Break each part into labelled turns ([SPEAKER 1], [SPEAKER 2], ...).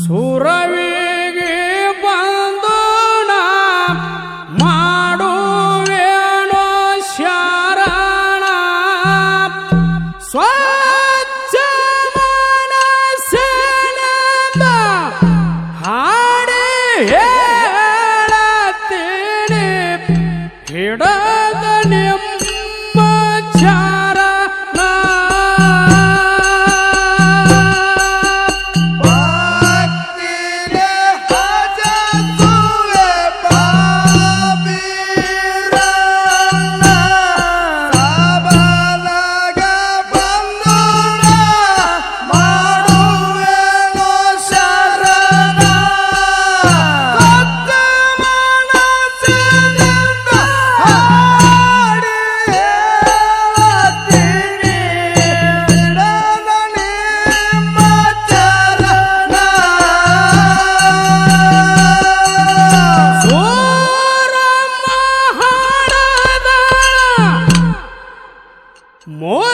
[SPEAKER 1] ಸುರವಿಗೆ ಬಂದು ಮಾಡುವೇನೋ ಶರಣ ಸ್ವಚ್ಛ ಮನಸ್ಸಿನಿಂದ ಹಾಡಿ ಹೇಳತ್ತೀನಿ ಹಿಡದ ನಿಮ್ಮ ಚರಣ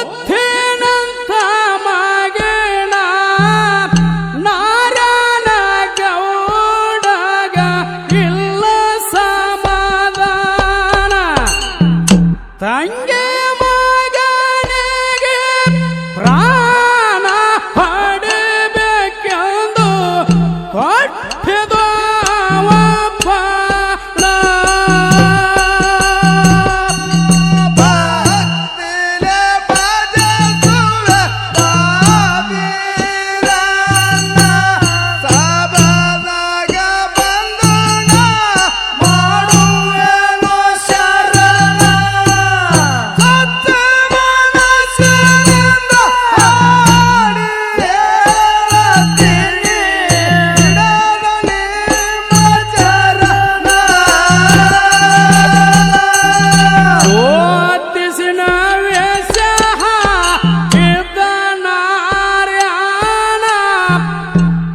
[SPEAKER 1] ಮುತ್ತಿನಂತ ಮಗಣ ನಾರಾಯಣ ಗೌಡಗ ಇಲ್ಲ ಸಮಾಧಾನ ತಂಗಿ ಮಗನಿಗೆ ಪ್ರಾಣ ಪಡೆಬೇಕೆಂದು ಕೊಟ್ಟಿದ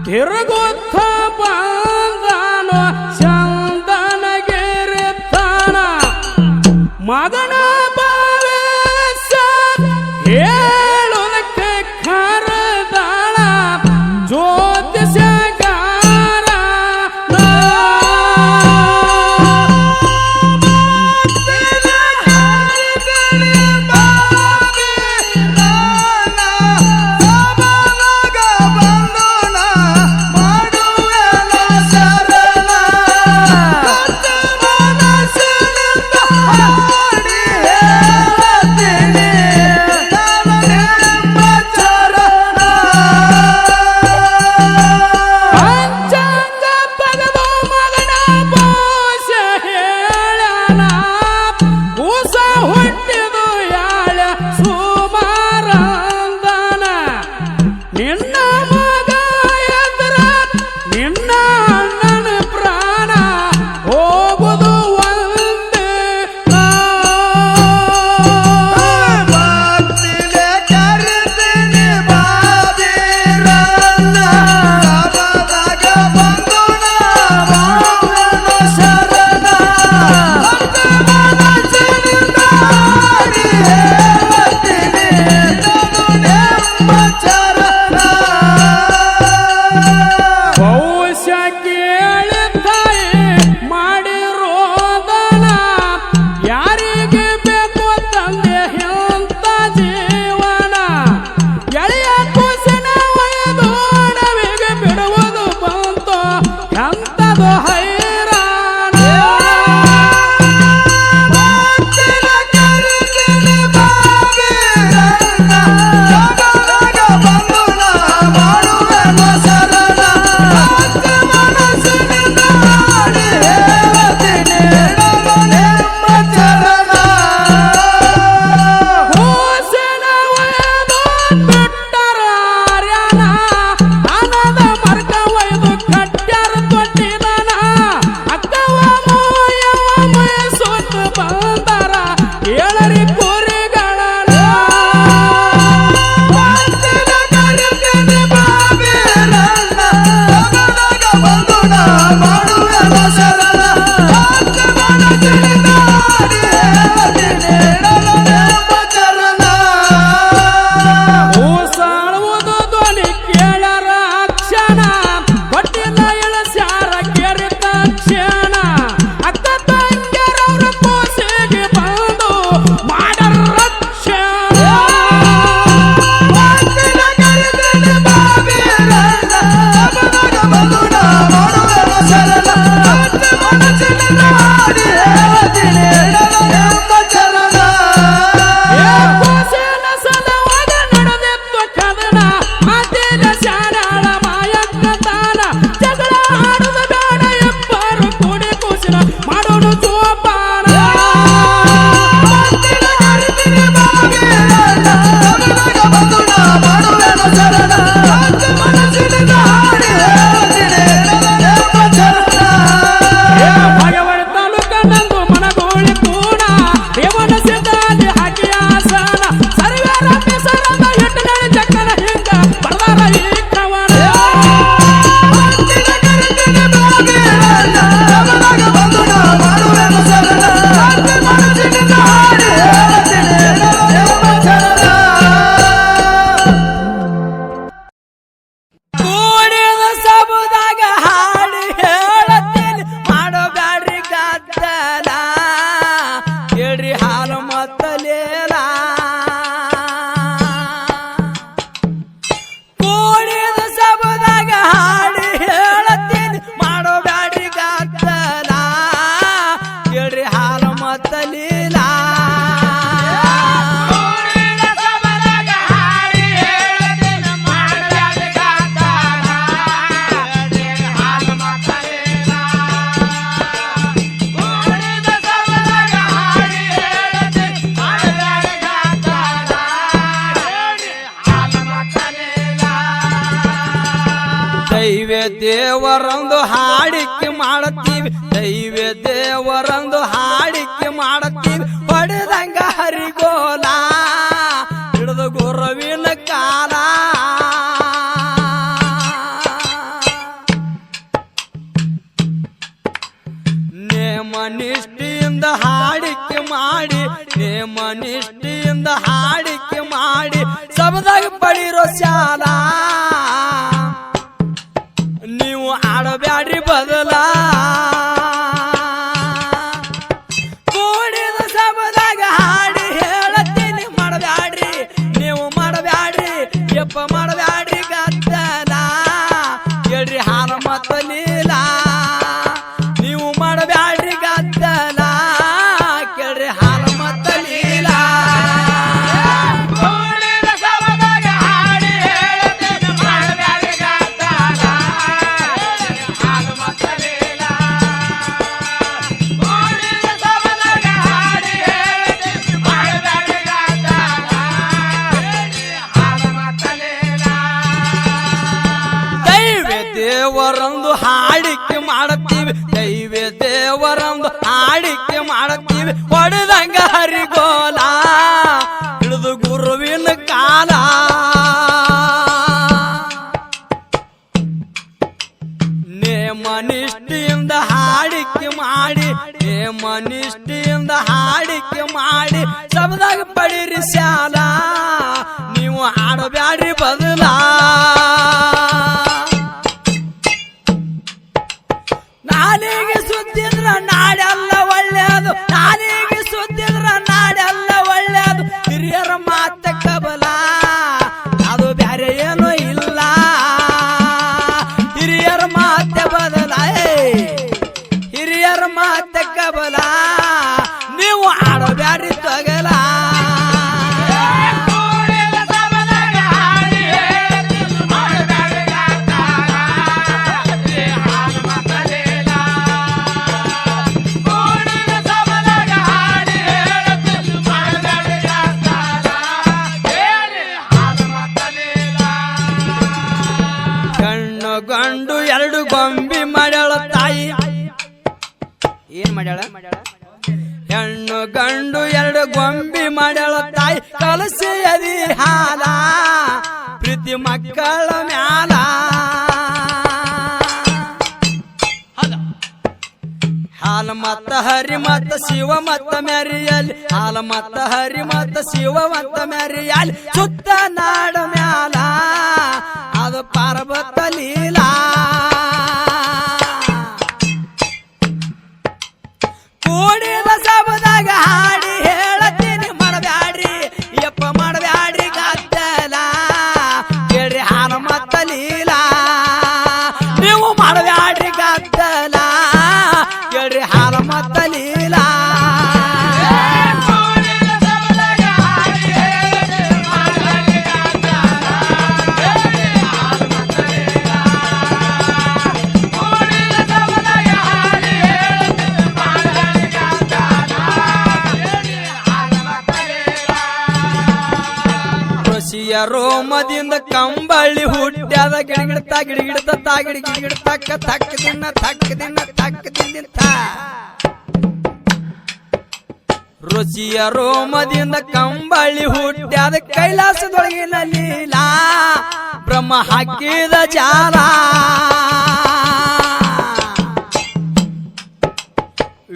[SPEAKER 1] ತಿರುಗುತ್ತ ಬಂದನು ಚಂದನಗಿರಿತನ ಮಗನ ಭಾವೇಶ ಹೇಳುವುದಕ್ಕೆ ಕರೆದಳ ಜ್ಯೋತಿಷಗಾರ
[SPEAKER 2] ದೈವ ದೇವರಂದು ಹಾಡಿಕೆ ಮಾಡುತ್ತೀವಿ ದೈವ ದೇವರಂದು ಹಾಡಿಕೆ ಮಾಡುತ್ತೀವಿ ಹೊಡೆದಂಗ ಹರಿಗೋಲ ಹಿಡಿದು ಗುರುವಿನ ಕಾಲ ನೇಮನಿಷ್ಠೆಯಿಂದ ಹಾಡಿಕೆ ಮಾಡಿ ನೇಮನಿಷ್ಠೆಯಿಂದ ಹಾಡಿಕೆ ಮಾಡಿ ಸಬದಾಗ ಪಡಿರೋ ಶಾಲ ನೀವು ಆಡಬ್ಯಾಡ್ರಿ ಬದಲ ಕೂಡಿದ ಸಬದಾಗ ಹಾಡಿ ಹೇಳತ್ತೀನಿ ಮಾಡಬ್ಯಾಡ್ರಿ ನೀವು ಮಾಡಬ್ಯಾಡ್ರಿ ಯಪ್ಪ ಮಾಡಬ್ಯಾಡ್ರಿ ಗದ್ದಲ ಹೇಳ್ರಿ ಹಾಲ ಮತ್ತ ಲೀಲ ನೀವು ಮಾಡಬ್ಯಾಡ್ರಿ ಗದ್ದಲ ಕೇಳ್ರಿ ಹಾಲ ಮತ್ತ ಲೀಲ ದೇವರಂದು ಹಾಡಿಕೆ ಮಾಡುತ್ತೀವಿ ದೈವ ದೇವರಂದು ಹಾಡಿಕೆ ಮಾಡುತ್ತೀವಿ ಹೊಡೆದಂಗ ಹರಿಗೋಲ ಹಿಡಿದು ಗುರುವಿನ ಕಾಲ ನೇಮನಿಷ್ಠೆಯಿಂದ ಹಾಡಿಕೆ ಮಾಡಿ ನೇಮನಿಷ್ಠೆಯಿಂದ ಹಾಡಿಕೆ ಮಾಡಿ ಸಬದಾಗ ಪಡಿರಿ ಶಾಲ ನೀವು ಆಡಬ್ಯಾಡ್ರಿ ಬದಲ ನಾಲಿಗೆ ಸುದ್ದಿದ್ರ ನಾಡೆಲ್ಲ ಒಳ್ಳೆಯದು ನಾಲಿಗೆ ಸುದ್ದಿದ್ರ ನಾಡೆಲ್ಲ ಒಳ್ಳೆಯದು ಹಿರಿಯರ ಮಾತ ಕಬಲ ಅದು ಬ್ಯಾರೆ ಏನೂ ಇಲ್ಲ ಹಿರಿಯರ ಮಾತ ಬದಲ ಹಿರಿಯರ ಮಾತ ಕಬಲ ನೀವು ಆಡಬ್ಯಾಡ್ರಿ ತೊಗಲ ಗಂಡು ಎರಡು ಗೊಂಬಿ ಮಾಡ್ಯಾಳ ತಾಯಿ ಏನ್ ಮಾಡ್ಯಾಳ ಹೆಣ್ಣು ಗಂಡು ಎರಡು ಗೊಂಬಿ ಮಾಡ್ಯಾಳ ತಾಯಿ ಕಲಸಿ ಅದಿ ಹಾಲ ಪ್ರೀತಿ ಮಕ್ಕಳ ಮ್ಯಾಲ ಹಾಲ ಮತ್ತ ಹರಿ ಮತ್ತ ಶಿವ ಮತ್ತ ಮೆರಿಯಲಿ ಹಾಲ ಮತ್ತ ಹರಿ ಮತ್ತ ಶಿವ ಮತ್ತ ಮೆರಿಯಲಿ ಸುತ್ತ ನಾಡ ಮ್ಯಾಲ ಅದು ಪಾರ್ವತ ಲೀಲಾ ಕೂಡಿದ ಸಬದಾಗ ಹಾಡಿ ಹೇಳತ್ತೀನಿ ಮಾಡಬ್ಯಾಡ್ರಿ ಯಪ್ಪ ಮಾಡಬ್ಯಾಡ್ರಿ ಗದ್ದಲ ಕೇಳ್ರಿ ಹಾಲ ಮತ್ತ ಲೀಲಾ ನೀವು ಮಾಡಬ್ಯಾಡ್ರಿ ಗದ್ದಲ ಕೇಳ್ರಿ ಹಾಲ ಮತ್ತ ಲೀಲಾ ರೋಮದಿಂದ ಕಂಬಳಿ ಹುಟ್ಟ್ಯಾದ ಗಿಡಗಿಡ್ತಾ ಗಿಡಗಿಡ್ತ ತಾಗಿಡಿ ಗಿಡಗಿಡ ತಕ್ಕ ತಕ್ಕ ದಿನ ತಕ್ಕ ದಿನ ತಕ್ಕ ದಿನ ರುಚಿಯ ರೋಮದಿಂದ ಕಂಬಳಿ ಹುಟ್ಟ್ಯಾದ ಕೈಲಾಸದೊಳಗಿನ ಲೀಲಾ ಬ್ರಹ್ಮ ಹಾಕಿದ ಜಾಲ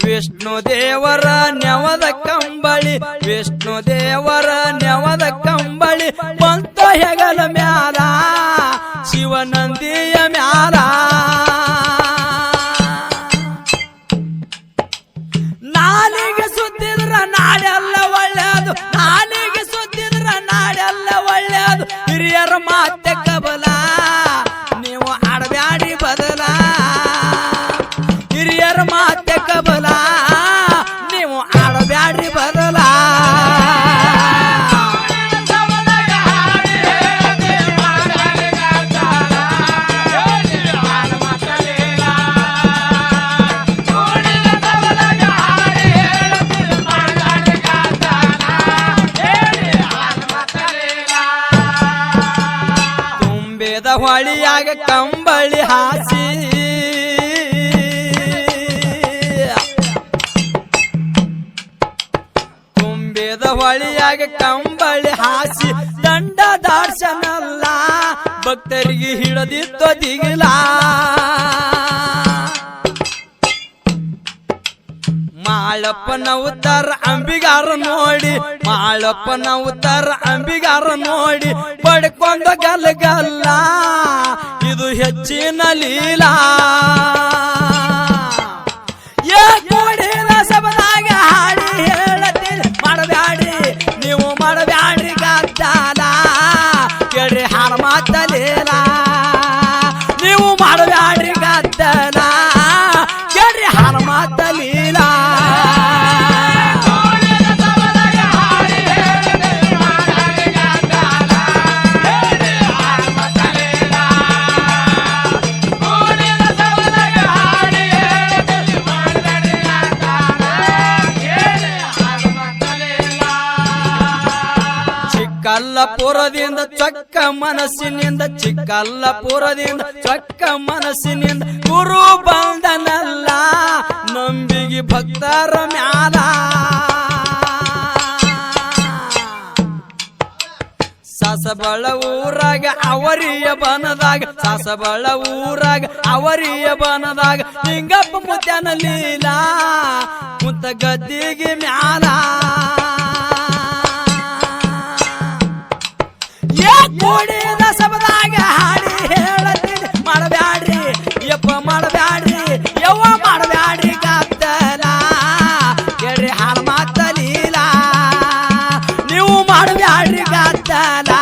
[SPEAKER 2] ವಿಷ್ಣು ದೇವರ ನೆವದ ಕಂಬಳಿ ವಿಷ್ಣು ದೇವರ ನೆವದ ಕಂಬಳಿ ಬಂತ ಹೆಗಲ ಮ್ಯಾಲ ಶಿವನಂದಿಯ ಮ್ಯಾಲ ನಾಲಿಗೆ ಸುದ್ದಿದ್ರ ನಾಡೆಲ್ಲ ಒಳ್ಳೆಯದು ನಾಲಿಗೆ ಸುದ್ದಿದ್ರ ನಾಡೆಲ್ಲ ಒಳ್ಳೆಯದು ಹಿರಿಯರ ಮಾತೆ ಕಬಲ ನೀವು ಆಡಬ್ಯಾಡಿ ಬದಲ ಹಿರಿಯರ ಮಾತೆ ಕಬಲ ನೀವು ಆಡಬ್ಯಾಡ್ರಿ ಬದಲ ಹೊಳಿಯಾಗ ಕಂಬ ಕಂಬಳಿ ಹಾಸಿ ತುಂಬಿದ ಹೊಳಿಯಾಗ ಕಂಬಳಿ ಹಾಸಿ ದಂಡ ದಾರ್ಶನಲ್ಲ ಭಕ್ತರಿಗೆ ಹಿಡದಿತ್ತು ದಿಗಿಲ ಮಾಳಪ್ಪನ ಉತ್ತರ ಅಂಬಿಗಾರ ನೋಡಿ ಮಾಳಪ್ಪನ ಉತ್ತರ ಅಂಬಿಗಾರ ನೋಡಿ ಪಡ್ಕೊಂಡ ಗಲ್ಲ ಇದು ಹೆಚ್ಚಿನ ಲೀಲಾ ಸಬದಾಗ ಹಾಡಿ ಹೇಳತ್ತೀರಿ ಮಾಡಬ್ಯಾಡ್ರಿ ನೀವು ಮಾಡಬ್ಯಾಡ್ರಿ ಗದ್ದಾಲ ಕೇಳ್ರಿ ಹಾರ ಮಾತಲೇಲ ನೀವು ಮಾಡಬ್ಯಾಡ್ರಿ ಗದ್ದಾಲ ಕೇಳ್ರಿ ಹಾರ ಮಾತಲೀಲ ಚಿಕ್ಕಲ್ಲಪುರದಿಂದ ಚೊಕ್ಕ ಮನಸ್ಸಿನಿಂದ ಚಿಕ್ಕಲ್ಲಪುರದಿಂದ ಚೊಕ್ಕ ಮನಸ್ಸಿನಿಂದ ಗುರು ಬಂದನಲ್ಲ ನಂಬಿಗೆ ಭಕ್ತರ ಮ್ಯಾಲ ಸಾಸಬಳ ಊರಾಗ ಅವರಿಯ ಬನದಾಗ ಸಾಸಬಳ ಊರಾಗ ಅವರಿಯ ಬನದಾಗ ಲಿಂಗಪ್ಪ ಮುತ್ಯನ ಲೀಲಾ ಮುತ್ತ ಗದ್ದಿಗೆ ಮ್ಯಾಲ ಕೂಡಿದ ಸಬದಾಗ ಹಾಡಿ ಹೇಳತ್ತೀನಿ ಮಾಡಬ್ಯಾಡ್ರಿ ಯಪ್ಪ ಮಾಡಬ್ಯಾಡ್ರಿ ಯವ್ವ ಮಾಡಬ್ಯಾಡ್ರಿ ಗದ್ದಲ ಕೇಳ್ರಿ ಹಾಡು ಮಾತಲೀಲ ನೀವು ಮಾಡಬ್ಯಾಡ್ರಿ ಗದ್ದಲ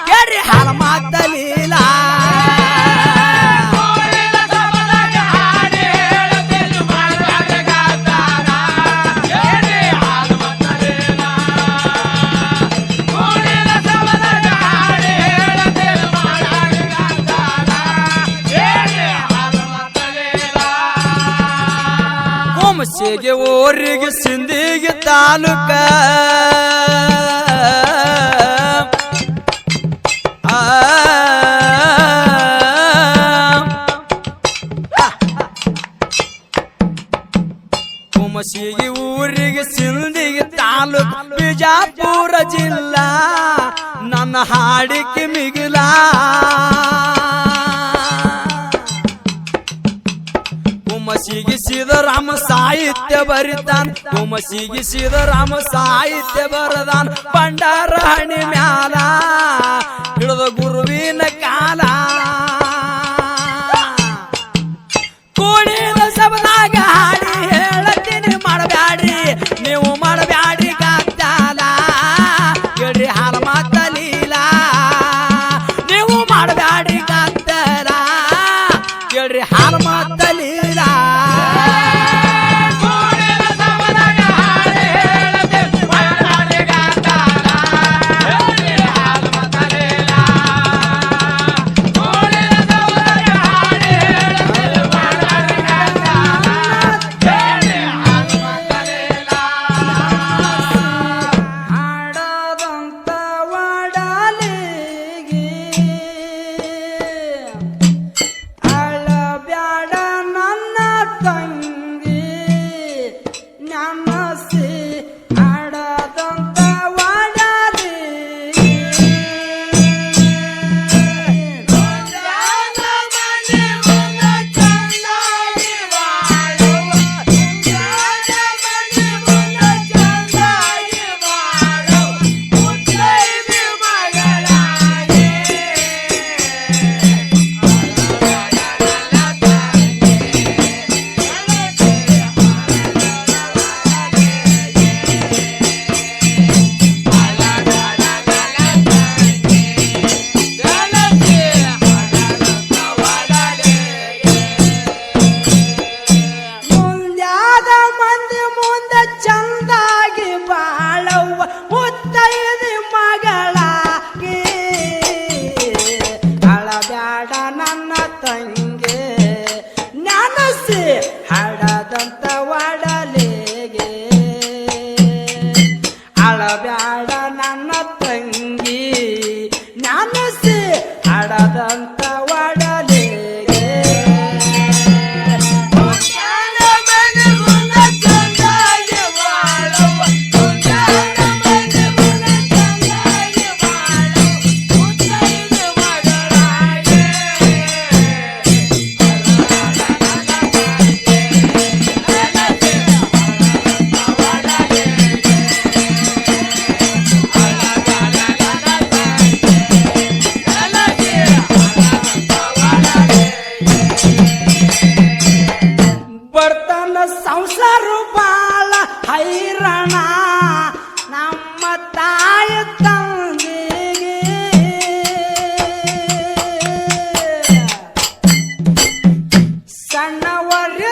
[SPEAKER 2] ಕೇಳ್ರಿ ಹಾಡು ಮಾತಲೀಲ ಹುಮಸಿಗೆ ಊರಿಗೆ ಸಿಂಧಿಗೆ ತಾಲೂಕ ಹುಮಸಿಗೆ ಊರಿಗೆ ಸಿಂಧಿಗೆ ತಾಲೂಕ ಬಿಜಾಪುರ ಜಿಲ್ಲಾ ನನ್ನ ಹಾಡಿಕೆ ಮಿಗಿಲ ಹುಮಸಿಗೆ ಸಿದ್ದರಾಮ ಸಾಹಿತ್ಯ ಬರಿತಾನ ಹುಮಸಿಗೆ ಸಿದ್ದರಾಮ ಸಾಹಿತ್ಯ ಬರದಾನ ಭಂಡಾರ ಹಣಿ ಮ್ಯಾಲ ಹಿಡಿದ ಗುರುವಿನ ಕಾಲ ಕೂಡಿದ ಸಬದಾಗ ಹಾಡಿ ಹೇಳತ್ತೀನಿ ಮಾಡಬ್ಯಾಡ್ರಿ ನೀವು ಮಾಡಬ್ಯಾಡ್ರಿ ಗದ್ದಾಲ ಕೇಳ್ರಿ ಹಾಲ ಮಾತಲೀಲ ನೀವು ಮಾಡಬ್ಯಾಡ್ರಿ ಗದ್ದಾಲ ಕೇಳ್ರಿ ಹಾಲ ಮಾತಲೀಲ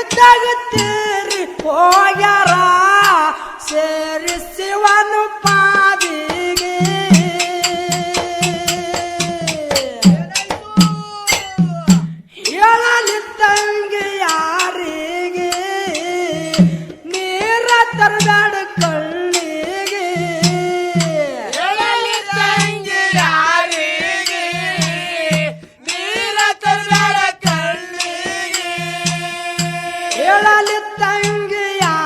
[SPEAKER 2] ಸಣ್ಣವರಿದ್ದಾಗುತ್ತೀರಿ ಹೋಗ್ಯಾರ ಸೇರಿ ಶಿವನು ಪಾದಿಗೆ ಹೇಳಲಿದ್ದಂಗೆ ಯಾರಿಗೆ ನೀರ ತರಬೇಡ ಕಣ್ಣಿಗೆ
[SPEAKER 3] ಹೇಳಲಿದ್ದಂಗೆ ಯಾರಿಗೆ ನೀರ ತರಬೇಡ ಕಣ್ಣಿಗೆ
[SPEAKER 2] ಹೇಳಲಿದ್ದಂಗೆ ಯಾರಿಗೆ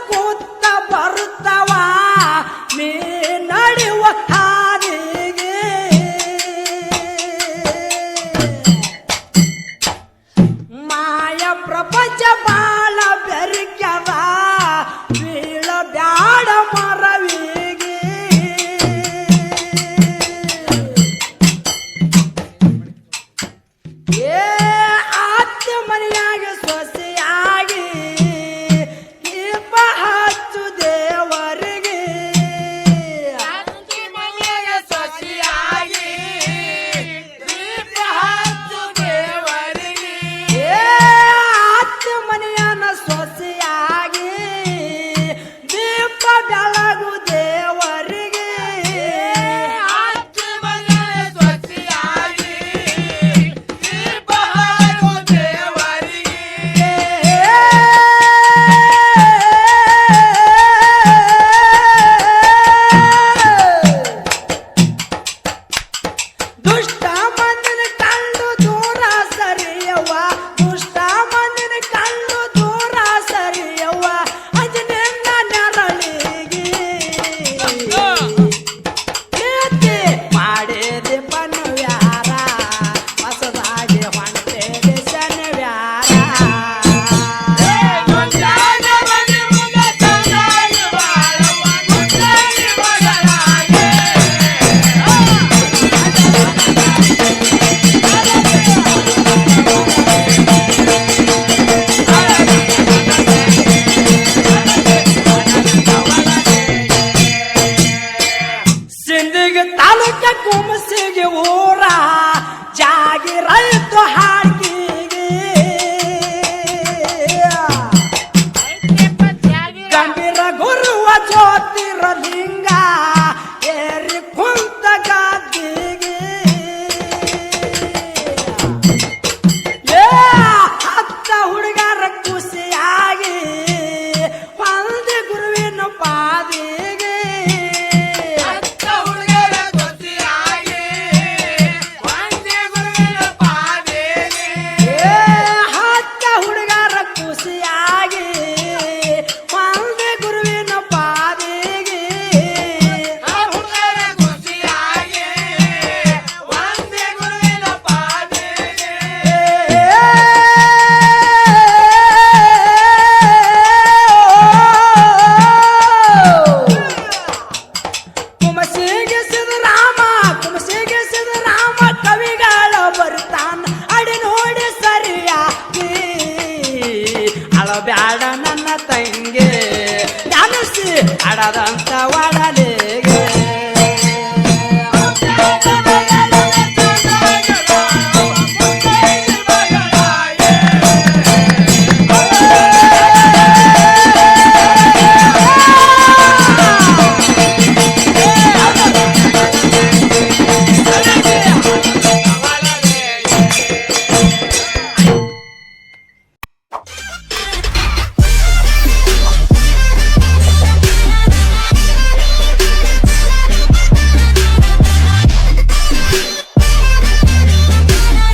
[SPEAKER 2] ಕೂತ ಬರುತ್ತವ ನೀ ನಡೆಯುವ ಹಾದಿಗೆ ಮಾಯ ಪ್ರಪಂಚ ಬಾಳ ಬೆರಕ್ಯದ ಬೀಳ ಬ್ಯಾಡ ಮರವಿಗೆ ಏ ಆತ್ಮ ಮನೆಯಾಗ ಸೊಸೆಯಾಗಿ ದೀಪ ಹಚ್ಚು ದೇವರಿಗೆ
[SPEAKER 3] ಅತ್ತಿ ಮನೆಯ ಸೊಸೆಯಾಗಿ ದೀಪ ಹಚ್ಚು ದೇವರಿಗೆ
[SPEAKER 2] ಏ ಆತ್ಮ ಮನೆಯನ ಸೊಸೆಯಾಗಿ ದೀಪ ಬೆಳಗು ದೇವರಿಗೆ
[SPEAKER 3] ಅತ್ತಿ ಮನೆಯ ಸೊಸೆಯಾಗಿ ದೀಪ ಹಚ್ಚು ದೇವರಿಗೆ
[SPEAKER 2] ದುಷ್ಟ ಮಂದಿನ ಕಂಡು ದೂರ ಸರಿಯವ್ವ ದುಷ್ಟ ಮಂದಿನ ಕಂಡು ದೂರ ಸರಿಯವ್ವ ಅಜನಿಂದ ನೆರಳಿಗೆ ಪ್ರೀತಿ ಮಾಡಿದೆ ಬನ್ವ್ಯಾರ ಹೊಸದಾಗಿ ಹೊಂಟೇದೆ ಶನಿವ್ಯಾರ
[SPEAKER 3] ಮುಂಜಾನ ಮನೆ ಮುಂದೆ ತಂದಾಗಿ ಬಾಳವ್ವ ಮುಂಜಾನೆ ಮಗಳಾಗಿ
[SPEAKER 2] ಸಿಂಧಿಗೆ ತಾಲೂಕ ಕುಮಸಿಗೆ ಊರ ಜಾಗಿ ರೈತ ಹಾಡ್ಕಿಗೆ ಗಂಭೀರ ಗುರುವ ಜ್ಯೋತಿರಲಿಂಗ ಏರಿ ಕುಂತ ಗಾದಿಗೆ ಏ ಹತ್ತ ಹುಡುಗರ ಖುಷಿಯಾಗಿ ಒಂದೇ ಗುರುವಿನ ಪಾದಿಗೆ
[SPEAKER 3] ಅತ್ತ ಹುಡುಗರ ಸೊಸೆಯಾಗಿ ಒಂದೇ ಗುರುವಿನ ಪಾದಿಗೆ
[SPEAKER 2] ಏ ಹತ್ತ ಹುಡುಗರ ಖುಷಿಯಾಗಿ ಒಂದೇ ಗುರುವಿನ ಪಾದಿಗೆ
[SPEAKER 3] ಆ ಹುಡುಗರ ಖುಷಿಯಾಗಿ ಒಂದೇ ಗುರುವಿನ ಪಾದಿಗೆ
[SPEAKER 2] ಕುಮಸಿಗೆ ಸಿದ್ದರಾಮ ಕವಿಗಳ ಬರ್ತಾನ ಅಡಿ ನೋಡಿ ಸರಿಯಾಗಿ ಅಳಬ್ಯಾಡ ನನ್ನ ತಂಗಿ ನೆನಸಿ ಅಡದಂತ ಒಡ